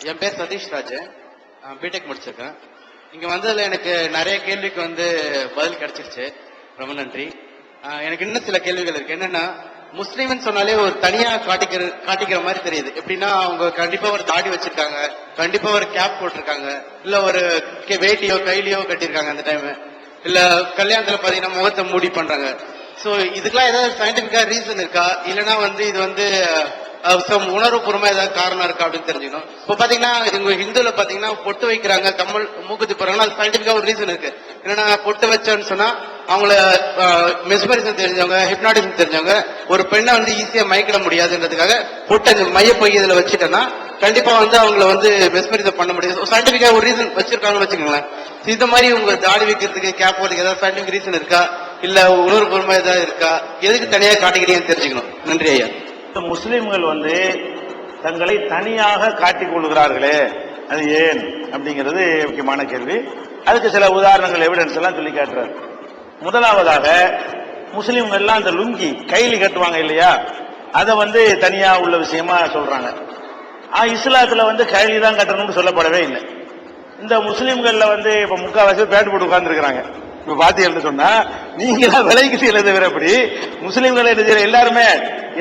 என் பேர் சதீஷ் ராஜ், பிடெக் முடிச்சிருக்கேன். இங்க வந்ததுல எனக்கு நிறைய கேள்விக்கு பதில் கிடைச்சிருச்சு. ரொம்ப நன்றி. எனக்கு இன்னும் சில கேள்விகள் இருக்கு. என்னன்னா, முஸ்லீம்னு சொன்னாலே ஒரு தனியா காட்டிக்கிற மாதிரி தெரியுது. எப்படின்னா, அவங்க கண்டிப்பா ஒரு தாடி வச்சிருக்காங்க, கண்டிப்பா ஒரு கேப் போட்டிருக்காங்க, இல்ல ஒரு வேட்டியோ கைலியோ கட்டிருக்காங்க அந்த டைம், இல்ல கல்யாணத்துல பாத்தீங்கன்னா முகத்தை மூடி பண்றாங்க. சோ இதுக்கெல்லாம் ஏதாவது சயின்டிபிக்கா ரீசன் இருக்கா, இல்லைன்னா இது உணர்வுபூர்வமா ஏதாவது காரணம் இருக்கா அப்படின்னு தெரிஞ்சுக்கணும். இப்போ பாத்தீங்கன்னா ஹிந்துல பாத்தீங்கன்னா பொட்டு வைக்கிறாங்க, கம்மல் மூக்குத்தி போறாங்கன்னா அது சயின்டிபிக்கா ஒரு ரீசன் இருக்கு. என்னன்னா, பொட்டு வச்சோன்னு சொன்னா அவங்கள மெஸ்மரிசம் தெரிஞ்சவங்க, ஹிப்னாட்டிசம் தெரிஞ்சவங்க ஒரு பெண்ணை ஈஸியா மயக்கிட முடியாதுன்றதுக்காக பொட்டு மைய போய் இதுல வச்சுட்டேன்னா கண்டிப்பா அவங்கள மெஸ்மரிசம் பண்ண முடியாது. சயின்டிபிக்கா ஒரு ரீசன் வச்சிருக்காங்கன்னு வச்சுக்கோங்களேன். இந்த மாதிரி உங்க தாடி வைக்கிறதுக்கு கேப் போறதுக்கு ஏதாவது சயின்டிபிக் ரீசன் இருக்கா, இல்ல உணர்வுபூர்வமா ஏதாவது இருக்கா, எதுக்கு தனியா காட்டிக்கிறீங்கன்னு தெரிஞ்சுக்கணும். நன்றி ஐயா. முஸ்லிம்கள் தங்களை தனியாக காட்டிக் கொள்கிறார்களே, அது ஏன் அப்படிங்கிறது முக்கியமான கேள்வி. அதுக்கு சில உதாரணங்கள், எவிடன்ஸ் எல்லாம் சொல்லி காட்டுறாரு. முதலாவதாக, முஸ்லிம்கள் எல்லாம் அந்த லுங்கி கைலி கட்டுவாங்க இல்லையா, அதை தனியா உள்ள விஷயமா சொல்றாங்க. இஸ்லாத்துல கைலி தான் கட்டணும்னு சொல்லப்படவே இல்லை. இந்த முஸ்லிம்கள்ல இப்ப முக்கால்வாசி பேண்ட் போட்டு உட்கார்ந்து இருக்கிறாங்க. இப்ப பாத்தீங்கன்னு சொன்னா, நீங்களா விலைக்கு செய்யறதை விட அப்படி முஸ்லிம்கள் என்ன செய்யற,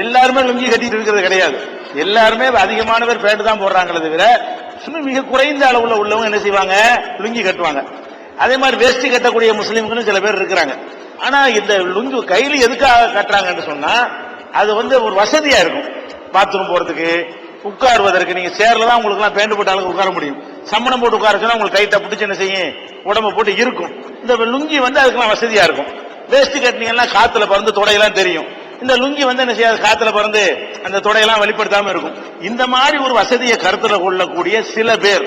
எல்லாருமே லுங்கி கட்டிட்டு இருக்கிறது கிடையாது. எல்லாருமே அதிகமான பேர் பேண்ட் தான் போடுறாங்களே தவிர, மிக குறைந்த அளவுல உள்ளவங்க என்ன செய்வாங்க, லுங்கி கட்டுவாங்க. அதே மாதிரி வேஷ்டி கட்டக்கூடிய முஸ்லிம்களும் சில பேர் இருக்கிறாங்க. ஆனா இந்த லுங்கி கையில எதுக்காக கட்டுறாங்கன்னு சொன்னா, அது ஒரு வசதியா இருக்கும். பாத்ரூம் போறதுக்கு, உட்காருவதற்கு. நீங்க சேர்ல தான் உங்களுக்கு எல்லாம் பேண்ட் போட்ட அளவுக்கு உட்கார முடியும். சம்மணம் போட்டு உட்கார சொன்னா உங்களுக்கு டைட்டா பிடிச்சு என்ன செய்யும், உடம்பு போட்டு இருக்கும். இந்த லுங்கி அதுக்கெல்லாம் வசதியா இருக்கும். வேஷ்டி கட்டினீங்கன்னா காத்துல பறந்து தொடையெல்லாம் தெரியும். இந்த லுங்கி என்ன செய்யாது, காத்துல பறந்து அந்த தொடையெல்லாம் வெளிப்படுத்தாம இருக்கும். இந்த மாதிரி ஒரு வசதியை கருத்துல கொள்ளக்கூடிய சில பேர்,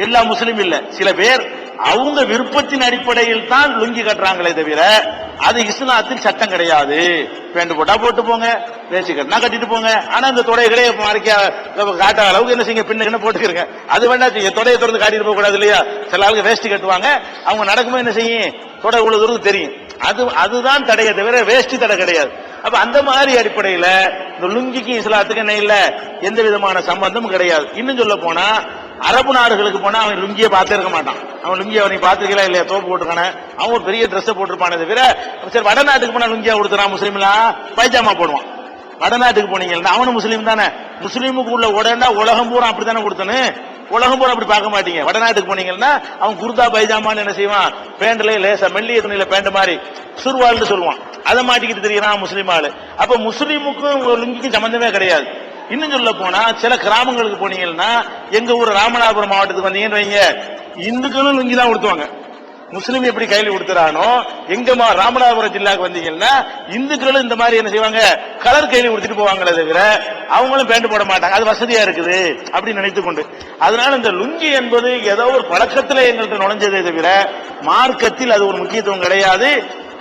எல்லா முஸ்லீம் இல்ல, சில பேர் அவங்க விருப்பத்தின் அடிப்படையில் தான் லுங்கி கட்டுறாங்களே தவிர அது இஸ்லாத்தின் சட்டம் கிடையாது. பேண்ட் போட்டா போட்டு போங்க, வேஷ்டி கட்டினா கட்டிட்டு போங்க. ஆனா இந்த தொடைகளே காட்ட அளவுக்கு என்ன செய்யுங்க, பின்ன போட்டுக்கிறங்க. அது வேண்டாம், தொடையை திறந்து காட்டிட்டு போக கூடாது இல்லையா. சில ஆளுக்கு வேஷ்டி கட்டுவாங்க, அவங்க நடக்கும்போது என்ன செய்யும், தொடை உள்ள தூரம் தெரியும். அதுதான் தடையை தவிர வேஷ்டி தடை கிடையாது. அப்ப அந்த மாதிரி அடிப்படையில இந்த லுங்கிக்கு இஸ்லாத்துக்கு என்ன இல்ல, எந்த விதமான சம்பந்தமும் கிடையாது. இன்னும் சொல்ல போனா, அரபு நாடுகளுக்கு போனா அவன் லுங்கியை பார்த்திருக்க மாட்டான். அவன் லுங்கியை அவனை பார்த்துருக்கா இல்லையா, தோப்பு போட்டுக்கான அவன் ஒரு பெரிய ட்ரெஸ் போட்டிருப்பானே தவிர, சரி வடநாட்டுக்கு போனா லுங்கியா கொடுத்துறான், முஸ்லீம்லாம் பைஜாமா போடுவான். வடநாட்டுக்கு போனீங்கன்னா அவனு முஸ்லீம் தானே, முஸ்லீமுக்கு உள்ள உடனே உலகம் பூரா அப்படித்தானே கொடுத்தனு, உலகம் பூரா அப்படி பார்க்க மாட்டீங்க. வடநாட்டுக்கு போனீங்கன்னா அவன் குர்தா பைஜாமான்னு என்ன செய்வான், பேண்ட்ல லேசா மெல்லிய துணியில பேண்ட் மாதிரி சுர்வால்னு சொல்லுவான், அதை மாட்டிக்கிட்டு தெரியறான் முஸ்லீம் ஆளு. அப்ப முஸ்லீமுக்கும் லுங்கிக்கும் சம்பந்தமே கிடையாது. இன்னும் சொல்ல போனா, சில கிராமங்களுக்கு போனீங்கன்னா, எங்க ஊர் ராமநாதபுரம் மாவட்டத்துக்கு வந்தீங்கன்னு வைங்க, இந்துக்களும் லுங்கி தான் உடுத்துவாங்க. முஸ்லீம் எப்படி கையில் கொடுத்துறானோ, எங்க ராமநாதபுரம் ஜில்லாக்கு வந்தீங்கன்னா இந்துக்களும் இந்த மாதிரி என்ன செய்வாங்க, கலர் கையில கொடுத்துட்டு போவாங்களே தவிர அவங்களும் பேண்ட் போட மாட்டாங்க. அது வசதியா இருக்குது அப்படின்னு நினைத்துக் கொண்டு, அதனால இந்த லுங்கி என்பது ஏதோ ஒரு பழக்கத்துல எங்கள்கிட்ட நுழைஞ்சதே தவிர மார்க்கத்தில் அது ஒரு முக்கியத்துவம் கிடையாது.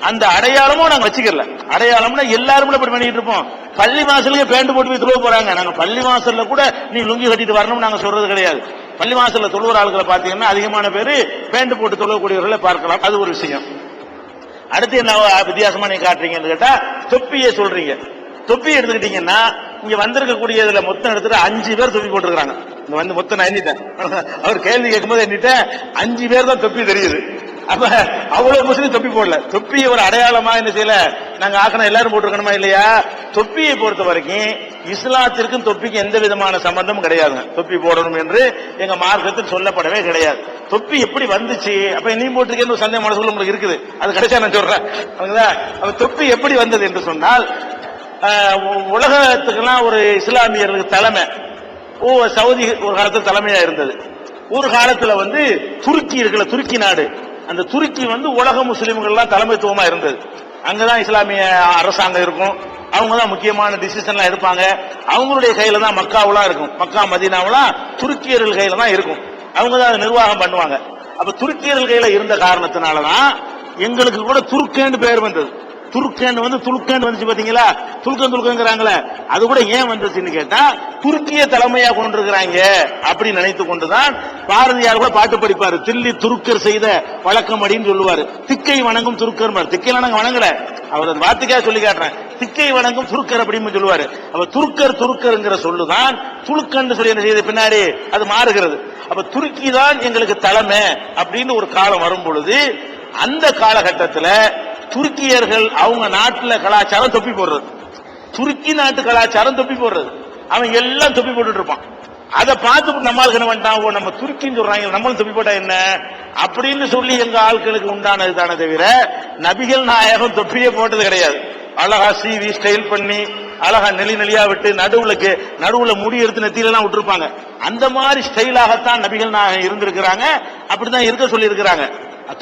அந்த அடையாளமும் நாங்க வச்சுக்கல. அடையாளம்னா எல்லாரும் அப்படி பண்ணிட்டு இருப்போம். பள்ளி வாசலுக்கு பேண்ட் போட்டு போய் தொழுவ போறாங்க. நாங்க பள்ளி வாசல்ல கூட நீ லுங்கி கட்டிட்டு வரணும்னு நாங்க சொல்றது கிடையாது. பள்ளி வாசல்ல தொழுகிற ஆளுகளை பாத்தீங்கன்னா அதிகமான பேரு பேண்ட் போட்டு தொழுவக்கூடியவர்களை பார்க்கலாம். அது ஒரு விஷயம். அடுத்து என்ன வித்தியாசமா நீங்க காட்டுறீங்கன்னு கேட்டா, தொப்பியை சொல்றீங்க. தொப்பி எடுத்துக்கிட்டீங்கன்னா, இங்க வந்திருக்கக்கூடியதுல மொத்தம் எடுத்துட்டு 5 பேர் தொப்பி போட்டுருக்காங்க. இங்க மொத்தம் நான் எண்ணிட்டேன். அவர் கேள்வி கேட்கும்போது எண்ணிட்டேன், 5 பேர் தான் தொப்பி தெரியுது. அப்ப அவ்வளவு முஸ்லீம் தொப்பி போடல. தொப்பியை ஒரு அடையாளமா என்ன செய்யல, நாங்க ஆக்கணும் எல்லாரும் போட்டிருக்கணுமா இல்லையா. தொப்பியை பொறுத்த வரைக்கும் இஸ்லாத்திற்கும் தொப்பிக்கு எந்த விதமான சம்பந்தமும் கிடையாதுங்க. தொப்பி போடணும் என்று எங்க மார்க்கத்தில் சொல்லப்படவே கிடையாது. தொப்பி எப்படி வந்துச்சு, அப்ப நீ போட்டிருக்கேன்னு சந்தேகம் மனசுக்குள்ள உங்களுக்கு இருக்குது, அது கிடைச்சா நான் சொல்றேன். அப்ப தொப்பி எப்படி வந்தது என்று சொன்னால், உலகத்துக்கெல்லாம் ஒரு இஸ்லாமியர்களுக்கு தலைமை சவுதி ஒரு காலத்தில் தலைமையா இருந்தது. ஒரு காலத்துல துருக்கி இருக்குல்ல, துருக்கி நாடு, அந்த துருக்கி உலக முஸ்லிம்கள் எல்லாம் தலைமைத்துவமா இருந்தது. அங்கதான் இஸ்லாமிய அரசாங்கம் இருக்கும், அவங்க தான் முக்கியமான டிசிஷன் எல்லாம் எடுப்பாங்க. அவங்களுடைய கையில தான் மக்காவெல்லாம் இருக்கும், மக்கா மதீனாவெல்லாம் துருக்கியர்கள் கையில தான் இருக்கும். அவங்க தான் அதை நிர்வாகம் பண்ணுவாங்க. அப்ப துருக்கியர்கள் கையில இருந்த காரணத்தினாலதான் எங்களுக்கு கூட துருக்கேன்னு பெயர் வந்தது. துருக்கேன் துலுக்கேன் வந்துச்சு பாத்தீங்களா, துலுக்கங்கிறாங்களே, அது கூட ஏன் வந்துச்சுன்னு கேட்டா, துருக்கிய தலைமையா கொண்டிருக்கிறாங்க அப்படின்னு நினைத்து கொண்டுதான் பாரதியார் கூட பாட்டு படிப்பாரு. தில்லி துருக்கர் செய்த வழக்கம் அப்படின்னு சொல்லுவாரு. திக்கை வணங்கும் துருக்கர், திக்கை நாங்க வணங்கல, அவர் அந்த வார்த்தைக்காக சொல்லி காட்டுறேன். திக்கை வணங்கும் துருக்கர் அப்படின்னு சொல்லுவாரு. அப்ப துருக்கருங்கிற சொல்லுதான் துலுக்கன்னு சொல்லி என்ன செய்யுது பின்னாடி அது மாறுகிறது. அப்ப துருக்கி தான் எங்களுக்கு தலைமை அப்படின்னு ஒரு காலம் வரும் பொழுது அந்த காலகட்டத்தில் துருக்கியர்கள் அவங்க நாட்டுல கலாச்சாரம் தொப்பி போடுறது, துருக்கி நாட்டு கலாச்சாரம் தொப்பி போடுறது, அவன் எல்லாம் தொப்பி போட்டுட்டு இருப்பான். அதை பார்த்து நம்மளுக்கு என்ன பண்ணிட்டான், நம்ம துருக்கின்னு சொல்றாங்க நம்மளும் தொப்பி போட்டா என்ன அப்படின்னு சொல்லி எங்க ஆட்களுக்கு உண்டானது தானே தவிர நபிகள் நாயகம் தொப்பியே போட்டது கிடையாது. அழகா சீவி ஸ்டைல் பண்ணி அழகா நெளியா விட்டு நடுவுல முடி எடுத்து நெத்தியில எல்லாம் விட்டுருப்பாங்க. அந்த மாதிரி ஸ்டைலாகத்தான் நபிகள் நாயகம் இருந்திருக்கிறாங்க, அப்படிதான் இருக்க சொல்லி இருக்கிறாங்க.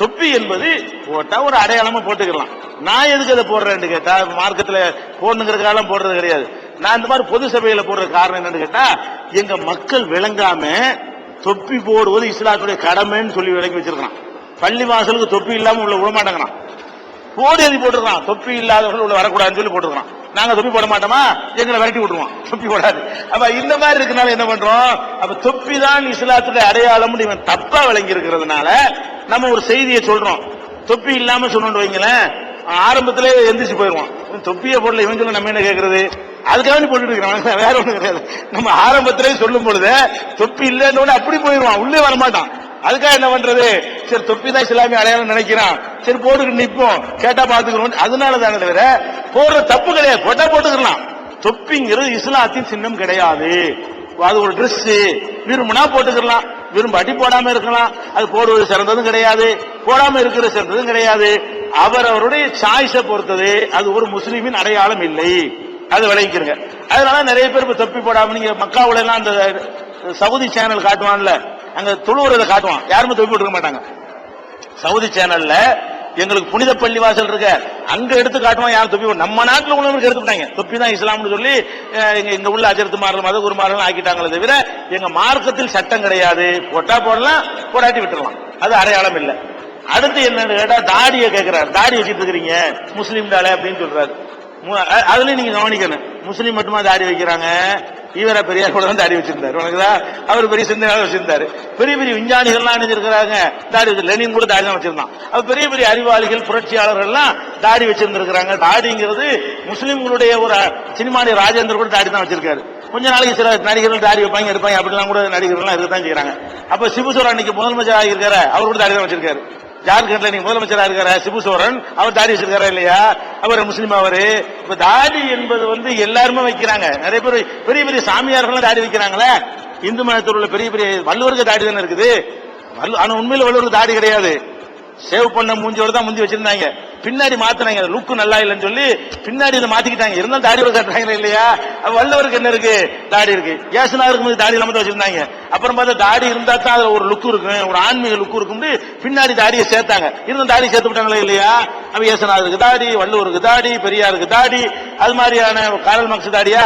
தொப்பி என்பது போட்டா ஒரு அடையாளமா போட்டுக்கலாம். நான் எதுக்கு அதை போடுறேன்னு கேட்டா மார்க்கத்துல போடணுங்கிறதுக்காக போடுறது கிடையாது. நான் இந்த மாதிரி பொது சபையில போடுற காரணம் என்னன்னு கேட்டா எங்க மக்கள் விளங்காம தொப்பி போடுவது இஸ்லாத்துடைய கடமைன்னு சொல்லி விளக்கி வச்சிருக்கான். பள்ளி வாசலுக்கு தொப்பி இல்லாம உள்ள விடமாட்டாங்கண்ணா, போடு எழுதி போட்டுருக்கான். தொப்பி இல்லாதவர்கள் உள்ள வரக்கூடாதுன்னு சொல்லி போட்டுருக்கான். நாங்க தொப்பி போட மாட்டோமா, எங்களை விரட்டி விட்டுருவோம், தொப்பி போடாது. அப்ப இந்த மாதிரி இருக்கனால என்ன பண்றோம், அப்ப தொப்பி தான் இஸ்லாத்துடைய அடையாளம் இவன் தப்பா விளங்கி இருக்கிறதுனால நம்ம ஒரு செய்தியை சொல்றோம். தொப்பி இல்லாம சொன்னு வைங்களேன், ஆரம்பத்திலே எந்திரிச்சு போயிருவான். தொப்பியை போடல இவன் சொல்ல நம்ம என்ன கேட்கறது, அதுக்காக போட்டுட்டு இருக்கிறான், வேற ஒண்ணு கிடையாது. நம்ம ஆரம்பத்திலே சொல்லும் பொழுது தொப்பி இல்லைன்னு அப்படி போயிருவான், உள்ளே வரமாட்டான். அதுக்காக என்ன பண்றது, சரி தொப்பி தான் இஸ்லாமிய அடையாளம் நினைக்கிறான், சரி போட்டுக்கிட்டு நிப்போம், கேட்டா பாத்துக்கிறோம். அதனால தானே தவிர போடுற தப்பு கிடையாது, போட்டா போட்டுக்கலாம். தொப்பிங்கிறது இஸ்லாத்தின் சின்னம் கிடையாது. அது ஒரு ட்ரெஸ், விரும்பினா போட்டுக்கலாம், விரும்பாட்டி போடாம இருக்கலாம். அது போடுவது சிறந்ததும் கிடையாது, போடாம இருக்கிறது சிறந்ததும் கிடையாது. அவரவருடைய சாய்ஸை பொறுத்தது. அது ஒரு முஸ்லீமின் அடையாளம் இல்லை, அது விளங்கிக்கிறங்க. அதனால நிறைய பேர் இப்ப தொப்பி போடாம, நீங்க மக்காவுல எல்லாம் அந்த சவுதி சேனல் காட்டுவான்ல, அங்க தொழுவுறதை காட்டுவான், யாருமே தொப்பி போட்டுக்க மாட்டாங்க. சவுதி சேனல்ல எங்களுக்கு புனித பள்ளி வாசல் இருக்க அங்க எடுத்து காட்டுவான், யாரும் தொப்பி. நம்ம நாட்டில் உள்ளவங்களுக்கு எடுத்துட்டாங்க, தொப்பி தான் இஸ்லாம்னு சொல்லி இங்க உள்ள அஜரத்து மாறல் மத குருமார்கள் ஆக்கிட்டாங்களே தவிர எங்க மார்க்கத்தில் சட்டம் கிடையாது. போட்டா போடலாம், போடாட்டி விட்டுறலாம், அது அடையாளம் இல்லை. அடுத்து என்னன்னு கேட்டா தாடியை கேட்கிறார், தாடி வச்சுட்டு இருக்கிறீங்க முஸ்லீம் தாளே அப்படின்னு சொல்றாரு. அதுலயும் நீங்க கவனிக்கணும், முஸ்லீம் மட்டுமா தாடி வைக்கிறாங்க, ஈவரா பெரியார் கூட தான் தாடி வச்சிருந்தாரு. உனக்குதா அவர் பெரிய சிந்தனை வச்சிருந்தாரு. பெரிய பெரிய விஞ்ஞானிகள்லாம் நினைச்சிருக்கிறாங்க தாடி வச்சு, லெனின் கூட தாடி தான் வச்சிருந்தான். அவர் பெரிய பெரிய அறிவாளிகள் புரட்சியாளர்கள் எல்லாம் தாடி வச்சிருந்திருக்கிறாங்க. தாடிங்கிறது முஸ்லீம்களுடைய ஒரு சினிமாடைய ராஜேந்திர கூட தாடி தான் வச்சிருக்காரு. கொஞ்ச நாளைக்கு சில நடிகர்கள் தாடி வைப்பாங்க எடுப்பாங்க, அப்படிலாம் கூட நடிகர்கள்லாம் இருக்கத்தான் செய்யறாங்க. அப்ப சிபுசோரன் அன்னைக்கு முதலமைச்சர் ஆகியிருக்காரு, அவர் கூட தாடி தான் வச்சிருக்காரு. ஜார்க்கண்ட்ல நீங்க முதலமைச்சரா இருக்கிற சிபு சோரன் அவர் தாடி வச்சிருக்காரா இல்லையா, அவர் முஸ்லீம். அவரு இப்ப தாடி என்பது எல்லாருமே வைக்கிறாங்க. நிறைய பேர் பெரிய பெரிய சாமியார்கள் தாடி வைக்கிறாங்களே. இந்து மதத்தில் உள்ள பெரிய பெரிய வள்ளுவருக்கு தாடி தானே இருக்குது. ஆனா உண்மையில வள்ளுவருக்கு தாடி கிடையாது, சேவ் பண்ண மூஞ்சியோட தான் முந்தி வச்சிருந்தாங்க. பின்னாடி மாத்தினாங்க, லுக்கு நல்லா இல்லைன்னு சொல்லி பின்னாடி இதை மாத்திக்கிட்டாங்க. இருந்தாலும் தாடி காட்டுறாங்க இல்லையா. வள்ளுவருக்கு என்ன இருக்கு, தாடி இருக்கு. ஏசுனாருக்கு போது தாடி இல்லாம தான் வச்சிருந்தாங்க. அப்புறம் பார்த்தா தாடி இருந்தா தான் அதுல ஒரு லுக்கு இருக்கு, ஒரு ஆன்மீக லுக்கு இருக்கும். பின்னாடி தாடியை சேர்த்தாங்க, இருந்தும் தாடி சேர்த்து விட்டாங்களே இல்லையா. அப்ப ஏசுனாருக்கு தாடி, வள்ளுவருக்கு தாடி, பெரியாருக்கு தாடி, அது மாதிரியான காரல் மார்க்ஸ் தாடியா,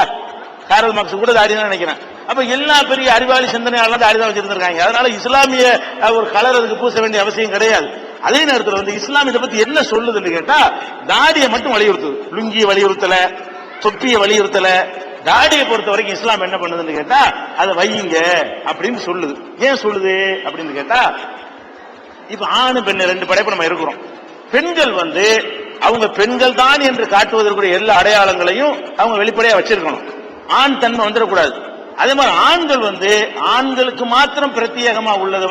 காரல் மார்க்ஸ் கூட தாடி தான் நினைக்கிறேன். அப்ப எல்லா பெரிய அறிவாளி சிந்தனையாளர் தாடி தான் வச்சிருந்திருக்காங்க. அதனால இஸ்லாமிய ஒரு கலர் அதுக்கு பூச வேண்டிய அவசியம் கிடையாது. அதே நேரத்தில் இஸ்லாம் இதை பத்தி என்ன சொல்லுதுன்னு கேட்டா தாடியை மட்டும் வலியுறுத்துது, லுங்கியை வலியுறுத்தல, தொப்பியை வலியுறுத்தல. தாடியை பொறுத்த வரைக்கும் இஸ்லாம் என்ன பண்ணுதுன்னு கேட்டா அதை வையுங்க அப்படின்னு சொல்லுது. ஏன் சொல்லுது அப்படின்னு கேட்டா, இப்ப ஆணு பெண்ணு ரெண்டு படைப்பு நம்ம இருக்கிறோம். பெண்கள் அவங்க பெண்கள் தான் என்று காட்டுவதற்குரிய எல்லா அடையாளங்களையும் அவங்க வெளிப்படையா வச்சிருக்கணும், ஆண் தன்மை வந்துடக்கூடாது. அதே மாதிரி ஆண்கள் ஆண்களுக்கு மாத்திரம் பிரத்யேகமா உள்ளதை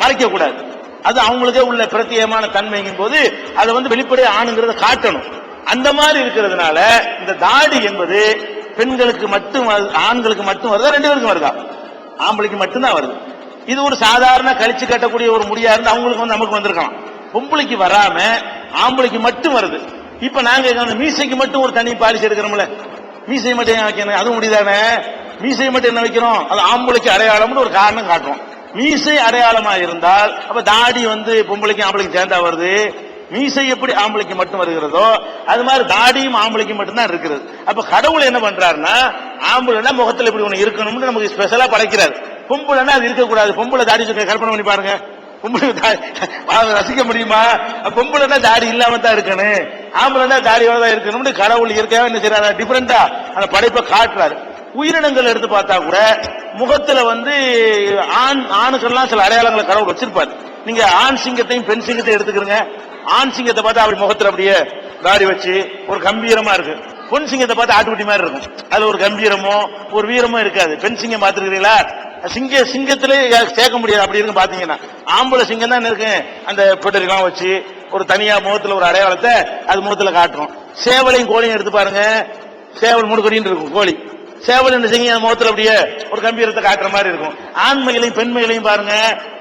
மறைக்க கூடாது. அது அவங்களுக்கே உள்ள பிரத்யேகமான தன்மைங்கும் போது அதை வெளிப்படையா ஆணுங்கிறத காட்டணும். அந்த மாதிரி இருக்கிறதுனால இந்த தாடி என்பது பெண்களுக்கு மட்டும் ஆண்களுக்கு மட்டும் வருதா, ரெண்டு பேருக்கும் வருதா? ஆம்பளைக்கு மட்டும்தான் வருது. இது ஒரு சாதாரண கழிச்சு கட்டக்கூடிய ஒரு முடியா இருந்து அவங்களுக்கு நமக்கு வந்திருக்கலாம். பொம்பளைக்கு வராம ஆம்பளைக்கு மட்டும் வருது. இப்ப நாங்க அந்த மீசைக்கு மட்டும் ஒரு தனி பாலிசி எடுக்கிறோம்ல, மீசை மட்டும் வைக்கணும், அது முடிதானே. மீசை மட்டும் என்ன வைக்கிறோம், அது ஆம்பளைக்கு அடையாளம்னு ஒரு காரணம் காட்டுறோம். மீசை அடையாளமா இருந்தால் அப்ப தாடி பொம்பளைக்கு ஆம்பளைக்கு சேர்ந்தா வருது. மீசை எப்படி ஆம்பளைக்கு மட்டும் வருகிறதோ அது மாதிரி தாடியும் ஆம்பளைக்கு மட்டும்தான் இருக்கிறது. அப்ப கடவுள் என்ன பண்றாருன்னா, ஆம்பளைன்னா முகத்துல இப்படி ஒண்ணு இருக்கணும்னு நமக்கு ஸ்பெஷலா படைக்கிறாரு. பொம்பளைன்னா அது இருக்கக்கூடாது. பொம்பளை தாடி கற்பனை பண்ணி பாருங்க, பொம்பளை ரசிக்க முடியுமா? பொம்பளைன்னா தாடி இல்லாம தான் இருக்கணும், ஆம்பளைன்னா தாடியோட தான் இருக்கணும்னு கடவுள் இயற்கையா என்ன செய்யறாரு, டிஃபரெண்டா அந்த படைப்பை காட்டுறாரு. உயிரினங்கள் எடுத்து பார்த்தா கூட முகத்துல ஆணுக்கெல்லாம் சில அடையாளங்களை கடவுள் வச்சிருப்பாரு. நீங்க ஆண் சிங்கத்தையும் பெண் சிங்கத்தையும் எடுத்துக்கிறீங்க. ஆண் சிங்கத்தை பார்த்தா அப்படி முகத்துல அப்படியே தாடி வச்சு ஒரு கம்பீரமா இருக்கு. பொன் சிங்கத்தை பார்த்து ஆட்டுக்குட்டி மாதிரி இருக்கும். அதுல ஒரு கம்பீரமோ ஒரு வீரமோ இருக்காது. பெண் சிங்கம் பார்த்துருக்கீங்களா? சிங்கத்திலே சேர்க்க முடியாது. அப்படி இருக்கு பாத்தீங்கன்னா ஆம்பளை சிங்கம் தான் இருக்கு. அந்த பெட்டரிலாம் வச்சு ஒரு தனியா முகத்துல ஒரு அடையாளத்தை அது முகத்துல காட்டுறோம். சேவலையும் கோழியும் எடுத்து பாருங்க. சேவல் முடுக்கடின்னு இருக்கும் கோழி. சேவல் என்ன செய்ய முகத்துல அப்படியே ஒரு கம்பீரத்தை காட்டுற மாதிரி இருக்கும். ஆண்மைகளையும் பெண்மைகளையும் பாருங்க,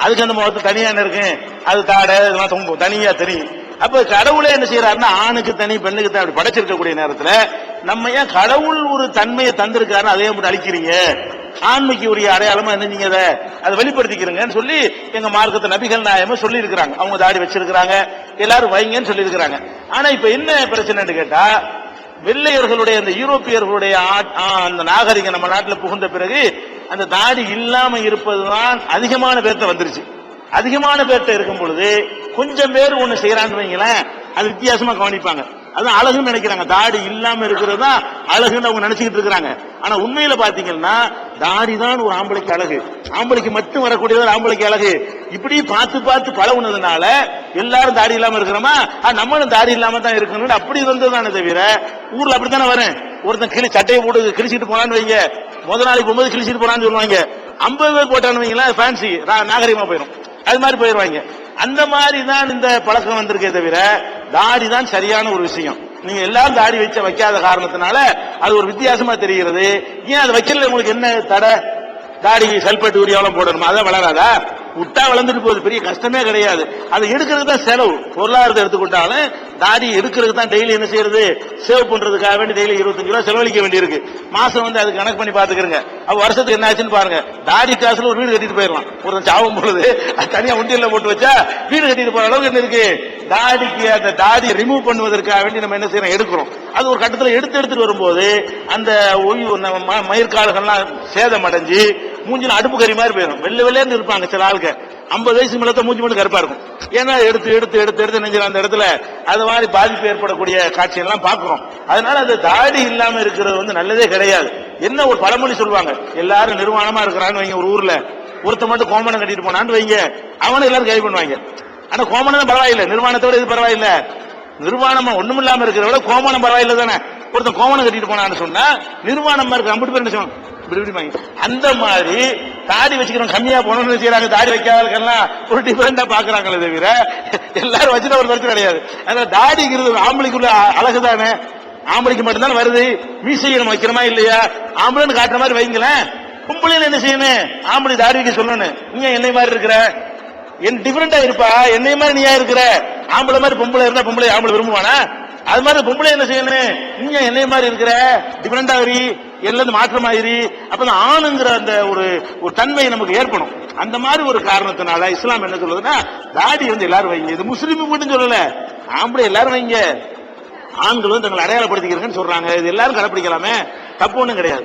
அதுக்கு அந்த முகத்துல தனியா என்ன இருக்கு, அது தாடை இதெல்லாம் தொங்கும் தனியா தெரியும். அப்ப கடவுளே என்ன செய்யறாருன்னா ஆணுக்கு தனி பெண்ணுக்கு தனி அப்படி படைச்சிருக்கக்கூடிய நேரத்துல நம்ம ஏன் கடவுள் ஒரு தன்மையை தந்திருக்காரு அதே மட்டும் அழிக்கிறீங்க? ஆண்மைக்கு உரிய அடையாளமா என்ன நீங்க அதை வெளிப்படுத்திக்கிறீங்கன்னு சொல்லி எங்க மார்க்கத்தை நபிகள் நாயகமே சொல்லி இருக்கிறாங்க. அவங்க தாடி வச்சிருக்கிறாங்க, எல்லாரும் வைங்கன்னு சொல்லி இருக்கிறாங்க. ஆனா இப்ப என்ன பிரச்சனைன்னு கேட்டா, வெள்ளையர்களுடைய அந்த யூரோப்பியர்களுடைய அந்த நாகரிகம் நம்ம நாட்டில் புகுந்த பிறகு அந்த தாடி இல்லாம இருப்பதுதான் அதிகமான பேர்த்த வந்துருச்சு. அதிகமான பேர்த்த இருக்கும் பொழுது கொஞ்சம் பேர் ஒண்ணு செய்யறான்னு வைங்களேன், அது வித்தியாசமா கவனிப்பாங்க. அதுதான் அழகுன்னு நினைக்கிறாங்க. தாடி இல்லாம இருக்கிறது தான் அழகுன்னு அவங்க நினைச்சுக்கிட்டு இருக்கிறாங்க. ஆனா உண்மையில பாத்தீங்கன்னா தாடி தான் ஒரு ஆம்பளைக்கு அழகு. ஆம்பளைக்கு மட்டும் வரக்கூடியது ஆம்பளைக்கு அழகு. இப்படி பார்த்து பார்த்து பழகுனதுனால எல்லாரும் தாடி இல்லாம இருக்கிறோமா, நம்மளும் தாடி இல்லாம தான் இருக்கணும்னு அப்படி வந்ததுதானே தவிர ஊர்ல அப்படித்தானே வரேன். ஒருத்தன் சட்டையை போட்டு கிழிச்சிட்டு போனான்னு வைங்க, முதல் நாளைக்கு போகும்போது கிழிச்சிட்டு போனான்னு சொல்லுவாங்க. 50 பேர் போட்டான்னு வைங்களா, ஃபேன்சி நாகரிகமா போயிடும். அது மாதிரி போயிடுவாங்க. அந்த மாதிரி தான் இந்த பழக்கம் வந்திருக்கே தவிர தாடி தான் சரியான ஒரு விஷயம். நீங்க எல்லாரும் தாடி வைக்காத காரணத்தினால அது ஒரு வித்தியாசமா தெரிகிறது. ஏன் அது வைக்கல? உங்களுக்கு என்ன தடை? தாடி சல்பேட் யூரியாவெல்லாம் போடணுமா? அதான் வளராதா? விட்டா வளர்ந்துட்டு போகுது, பெரிய கஷ்டமே கிடையாது. அதை எடுக்கிறதுக்கு தான் செலவு. பொருளாதாரத்தை எடுத்துக்கிட்டாலும் தாடி எடுக்கிறதுக்கு தான் டெய்லி என்ன செய்யறது, சேவ் பண்றதுக்காக வேண்டி டெய்லி 25 ரூபா செலவழிக்க வேண்டியிருக்கு. மாசம் அது கணக்கு பண்ணி பாத்துக்கிறங்க. அப்ப வருஷத்துக்கு என்ன ஆச்சுன்னு பாருங்க. தாடி காசுல ஒரு வீடு கட்டிட்டு போயிடலாம். ஒரு சாவும் பொழுது அது தனியா உண்டியல்ல போட்டு வச்சா வீடு கட்டிட்டு போற அளவுக்கு என்ன இருக்கு. தாடிக்கு அந்த தாடி ரிமூவ் பண்ணுவதற்காக வேண்டி நம்ம என்ன செய்யறோம், எடுக்கிறோம். அது ஒரு கட்டத்தில் எடுத்துட்டு வரும்போது அந்த மயிர்கால்கள்லாம் சேதம் அடைஞ்சு மூஞ்சில அடுப்பு கறி மாதிரி போயிடும். வெள்ளைன்னு இருப்பாங்க சில ஆளுக்கு. 50 வயசு மேல மூஞ்சி மட்டும் கருப்பா இருக்கும். ஏன்னா எடுத்து நெஞ்சில அந்த இடத்துல அது மாதிரி பாதிப்பு ஏற்படக்கூடிய காட்சியெல்லாம் பாக்குறோம். அதனால அந்த தாடி இல்லாம இருக்கிறது நல்லதே கிடையாது. என்ன ஒரு பழமொழி சொல்லுவாங்க, எல்லாரும் நிர்வாணமா இருக்கிறான்னு வைங்க. ஒரு ஊர்ல ஒருத்த மட்டும் கோமணம் கட்டிட்டு போனான்னு வைங்க, அவனை எல்லாரும் கை பண்ணுவாங்க. ஆனா கோமணம் தான் பரவாயில்லை, நிர்வாணத்தோட இது பரவாயில்ல. நிர்வாணமா ஒண்ணும் இல்லாம இருக்கிற விட கோமணம் பரவாயில்ல தானே. ஒருத்தன் கோமணம் கட்டிட்டு போனான்னு சொன்னா நிர்வாணமா இருக்கு அம்பிட்டு பேர் என்ன சொல்லுவாங்க. அந்த மாதிரி தாடி வச்சுக்கிறோம் கம்மியா போனோம்னு செய்யறாங்க. தாடி வைக்காதெல்லாம் ஒரு டிஃபரெண்டா பாக்குறாங்களே தவிர எல்லாரும் வச்சுட்டு ஒரு பிரச்சனை கிடையாது. அதனால தாடிங்கிறது ஆம்பளைக்குள்ள அழகு தானே, ஆம்பளைக்கு மட்டும்தான் வருது. மீசையை நம்ம வைக்கிறோமா இல்லையா, ஆம்பளைன்னு காட்டுற மாதிரி வைங்களேன். பொம்பளைன்னு என்ன செய்யணும், ஆம்பளை தாடி வைக்க சொல்லணும். நீ என்னை மாதிரி இருக்கிற, என் டிஃபரெண்டா இருப்பா, என்னை மாதிரி நீயா இருக்கிற. ஆம்பளை மாதிரி பொம்பளை இருந்தா பொம்பளை ஆம்பளை விரும்புவானா? அது மாதிரி பொம்பளை என்ன செய்யணும், நீ என்னை மாதிரி இருக்கிற, டிஃபரெண்டா வரி, எல்லாம் மாற்றமாயிரி. அப்பதான் ஆணுங்கிற அந்த ஒரு தன்மை நமக்கு ஏற்படும். அந்த மாதிரி ஒரு காரணத்தினால இஸ்லாம் என்ன சொல்லுதுன்னா தாடி எல்லாரும் வைங்க. இது முஸ்லீம் மட்டும் சொல்லல, ஆம்பளை எல்லாரும் வைங்க. ஆண்களும் தங்களை அடையாளப்படுத்திக்கிறேன்னு சொல்றாங்க. இது எல்லாரும் கடைப்பிடிக்கலாமே, தப்பு ஒண்ணும் கிடையாது.